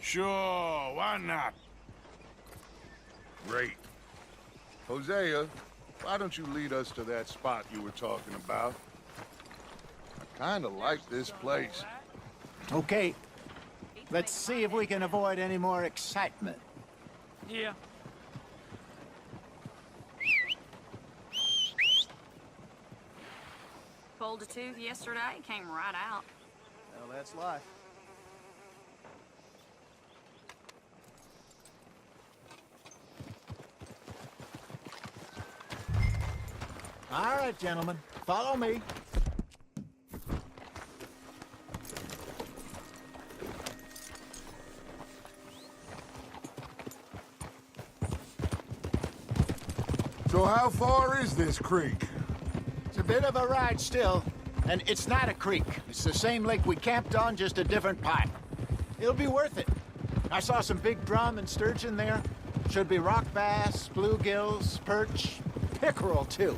Sure, why not? Great. Hosea, why don't you lead us to that spot you were talking about? I kinda like this place. Okay. Let's see if we can avoid any more excitement. Yeah. Pulled a tooth yesterday, came right out. Well, that's life. All right, gentlemen, follow me. So how far is this creek? It's a bit of a ride still, and it's not a creek. It's the same lake we camped on, just a different pipe. It'll be worth it. I saw some big drum and sturgeon there. Should be rock bass, bluegills, perch, pickerel too.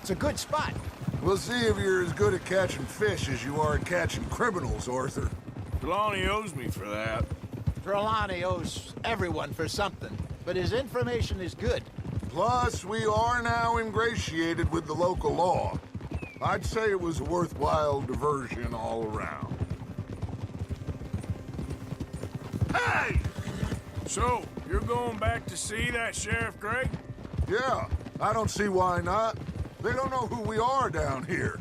It's a good spot. We'll see if you're as good at catching fish as you are at catching criminals, Arthur. Trelawney owes me for that. Trelawney owes everyone for something, but his information is good. Plus, we are now ingratiated with the local law. I'd say it was a worthwhile diversion all around. Hey! So, you're going back to see that Sheriff Gregg? Yeah, I don't see why not. They don't know who we are down here.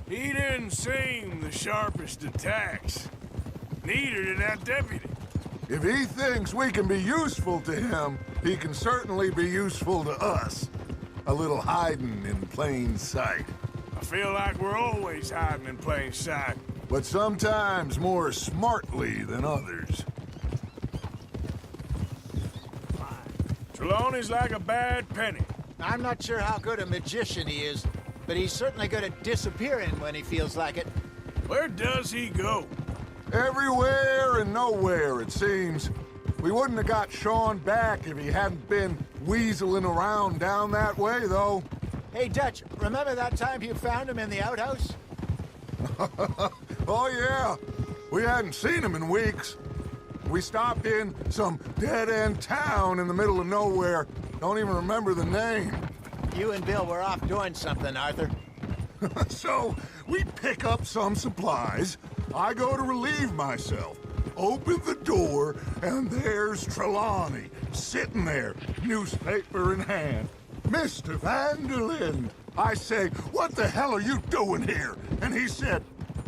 He didn't seem the sharpest attacks. Neither did that deputy. If he thinks we can be useful to him, he can certainly be useful to us. A little hiding in plain sight. I feel like we're always hiding in plain sight. But sometimes more smartly than others. Trelawney's like a bad penny. I'm not sure how good a magician he is, but he's certainly good at disappearing when he feels like it. Where does he go? Everywhere and nowhere, it seems. We wouldn't have got Sean back if he hadn't been weaseling around down that way, though. Hey, Dutch, remember that time you found him in the outhouse? Oh, yeah. We hadn't seen him in weeks. We stopped in some dead-end town in the middle of nowhere. Don't even remember the name. You and Bill were off doing something, Arthur. So, we pick up some supplies. I go to relieve myself. Open the door, and there's Trelawney, sitting there, newspaper in hand. Mr. Vanderlyn. I say, what the hell are you doing here? And he said,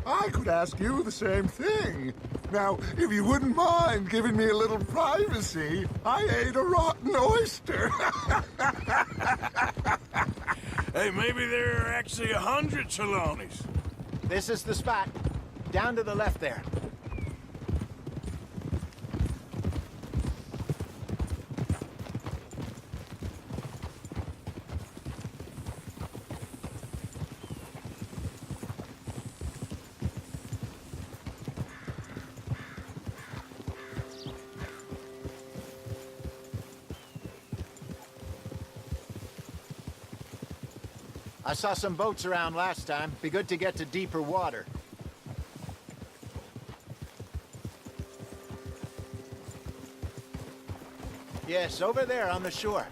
I could ask you the same thing. Now, if you wouldn't mind giving me a little privacy, I ate a rotten oyster. Hey, maybe there are actually 100 Trelawneys. This is the spot. Down to the left there. I saw some boats around last time. Be good to get to deeper water. Yes, over there on the shore.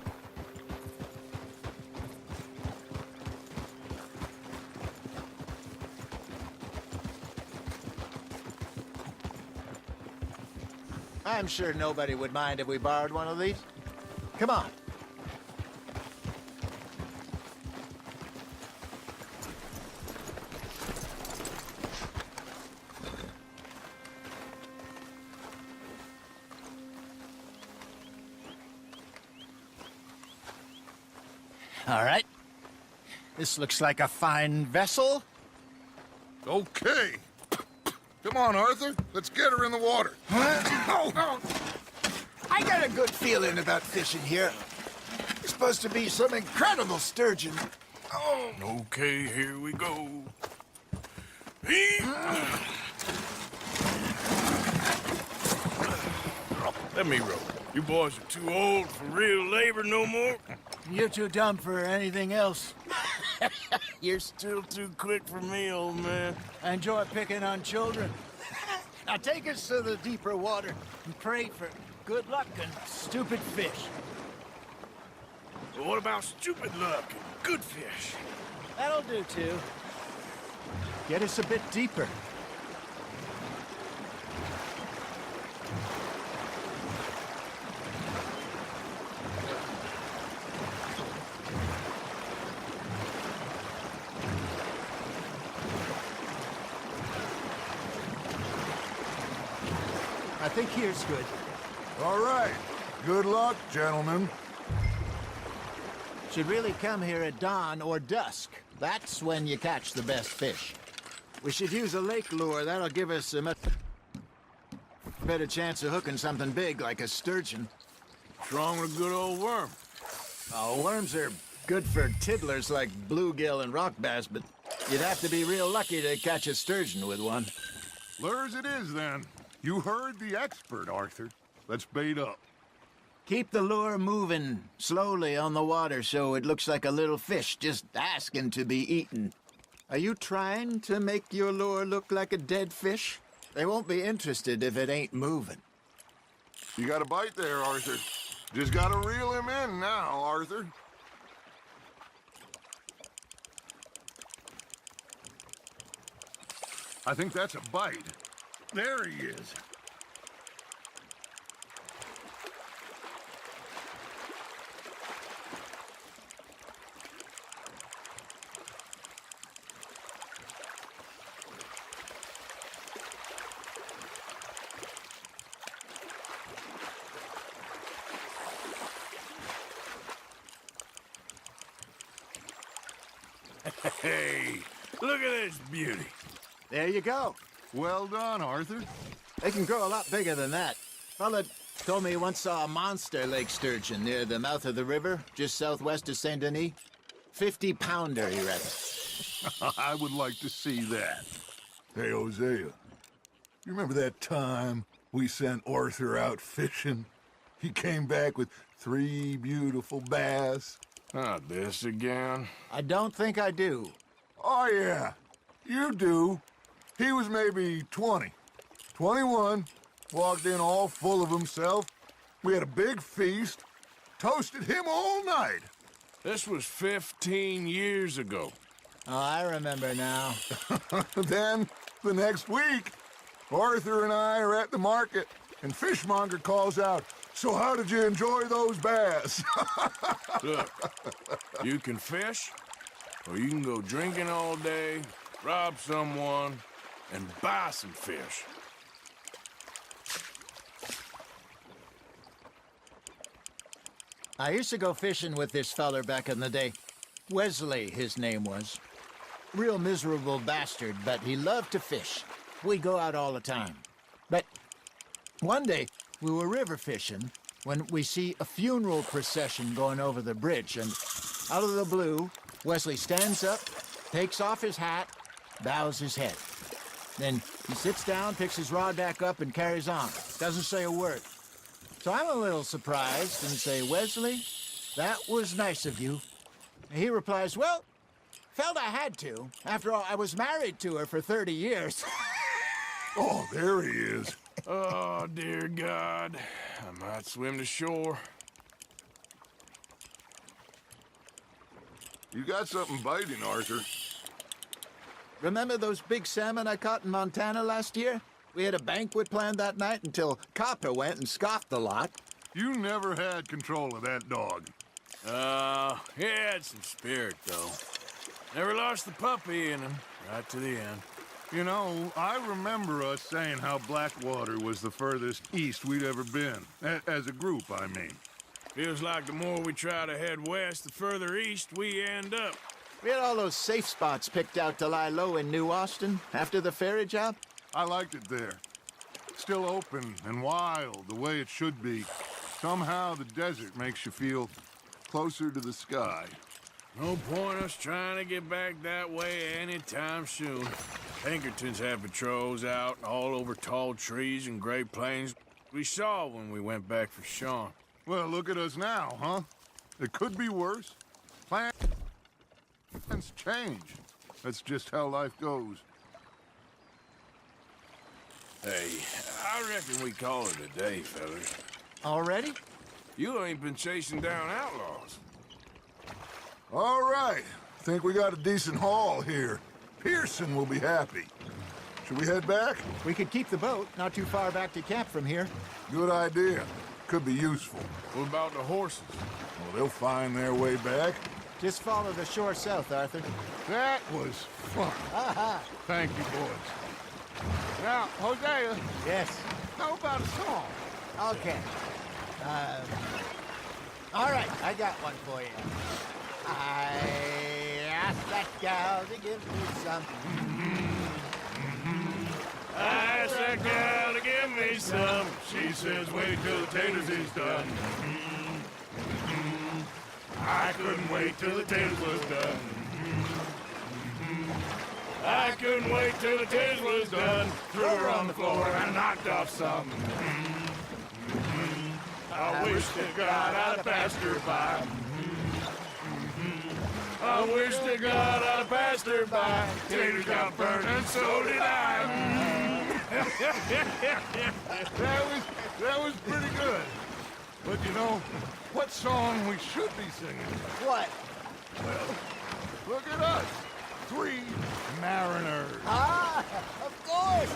I'm sure nobody would mind if we borrowed one of these. Come on. All right. This looks like a fine vessel. Okay. Come on, Arthur. Let's get her in the water. I got a good feeling about fishing here. It's supposed to be some incredible sturgeon. Oh. Okay, here we go. Let me row. You boys are too old for real labor no more. You're too dumb for anything else. You're still too quick for me, old man. I enjoy picking on children. Now take us to the deeper water and pray for good luck and stupid fish. But what about stupid luck and good fish? That'll do, too. Get us a bit deeper. I think here's good. All right. Good luck, gentlemen. Should really come here at dawn or dusk. That's when you catch the best fish. We should use a lake lure. That'll give us a much better chance of hooking something big like a sturgeon. What's wrong with a good old worm? Oh, worms are good for tiddlers like bluegill and rock bass, but you'd have to be real lucky to catch a sturgeon with one. Lures it is, then. You heard the expert, Arthur. Let's bait up. Keep the lure moving slowly on the water so it looks like a little fish just asking to be eaten. Are you trying to make your lure look like a dead fish? They won't be interested if it ain't moving. You got a bite there, Arthur. Just gotta reel him in now, Arthur. I think that's a bite. There he is. Hey, look at this beauty. There you go. Well done, Arthur. They can grow a lot bigger than that. Fella told me he once saw a monster lake sturgeon near the mouth of the river, just southwest of Saint Denis. 50-pounder, he reckons. I would like to see that. Hey, Hosea, you remember that time we sent Arthur out fishing? He came back with 3 beautiful bass. Not this again. I don't think I do. Oh, yeah, you do. He was maybe 20, 21, walked in all full of himself. We had a big feast, toasted him all night. This was 15 years ago. Oh, I remember now. Then, the next week, Arthur and I are at the market, and Fishmonger calls out, "So how did you enjoy those bass?" Look, you can fish, or you can go drinking all day, rob someone, and buy some fish. I used to go fishing with this feller back in the day. Wesley, his name was. Real miserable bastard, but he loved to fish. We'd go out all the time. But one day, we were river fishing when we see a funeral procession going over the bridge, and out of the blue, Wesley stands up, takes off his hat, bows his head. Then he sits down, picks his rod back up, and carries on. Doesn't say a word. So I'm a little surprised and say, "Wesley, that was nice of you." And he replies, "Well, felt I had to. After all, I was married to her for 30 years. Oh, there he is. Oh, dear God. I might swim to shore. You got something biting, Arthur. Remember those big salmon I caught in Montana last year? We had a banquet planned that night until Copper went and scoffed a lot. You never had control of that dog. He had some spirit, though. Never lost the puppy in him, right to the end. You know, I remember us saying how Blackwater was the furthest east we'd ever been. As a group, I mean. Feels like the more we try to head west, the further east we end up. We had all those safe spots picked out to lie low in New Austin after the ferry job. I liked it there. Still open and wild, the way it should be. Somehow the desert makes you feel closer to the sky. No point us trying to get back that way anytime soon. Pinkertons have patrols out all over tall trees and Great Plains. We saw when we went back for Sean. Well, look at us now, huh? It could be worse. Plans change. That's just how life goes. Hey, I reckon we call it a day, fellas. Already? You ain't been chasing down outlaws. All right. Think we got a decent haul here. Pearson will be happy. Should we head back? We could keep the boat not too far back to camp from here. Good idea. Could be useful. What about the horses? Well, they'll find their way back. Just follow the shore south, Arthur. That was fun. Thank you, boys. Now, Hosea, Yes. how about a song? Okay. All right, I got one for you. I asked that gal to give me some. I asked that gal to give me some. She says, wait till the taters is done. I couldn't wait till the taters was done. I couldn't wait till the taters was done. Threw her on the floor and knocked off some. I wish to God I'd have passed her by. I wish to God I'd have passed her by. Taters got burned and so did I. That was pretty good. But you know, what song we should be singing? What? Well, look at us. 3 mariners. Ah, of course.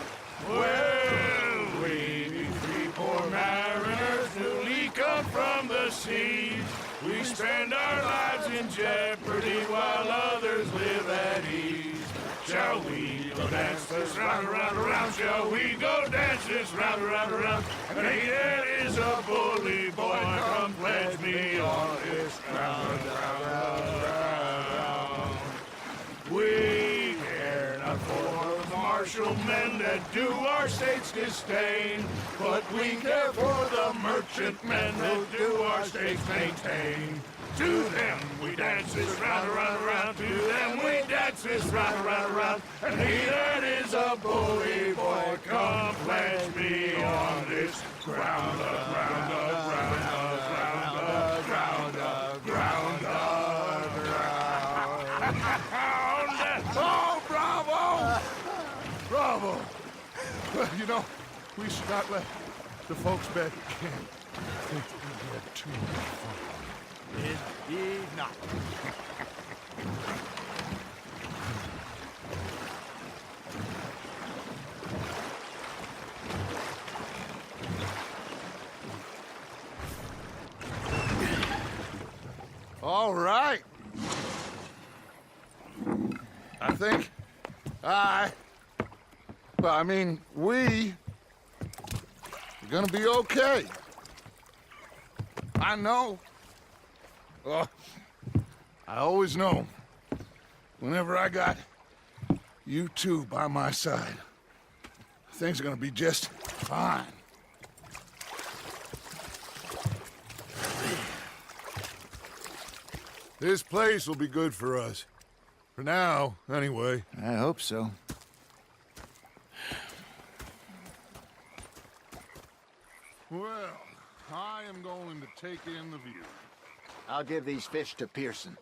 Well, we 3 poor mariners newly come from the seas. We spend our lives in jeopardy while others live at ease. Shall we go dance this round, around, around? Shall we go dance this round, around, around? And he that is a bully boy, come pledge me on this ground, round. We care not for the martial men that do our states disdain, but we care for the merchant men that do our states maintain. To them we dance this round, around, around. To them we dance this round, around, around. And he that is a bully boy, come pledge me on this ground, ground, ground, ground, ground, ground, ground. Oh, bravo! Bravo! Well, you know, we should not let the folks back at camp think that we had too much fun. Indeed not. All right. I think we are gonna be okay. I know. Oh, I always know. Whenever I got you two by my side, things are gonna be just fine. This place will be good for us. For now, anyway. I hope so. Well, I am going to take in the view. I'll give these fish to Pearson.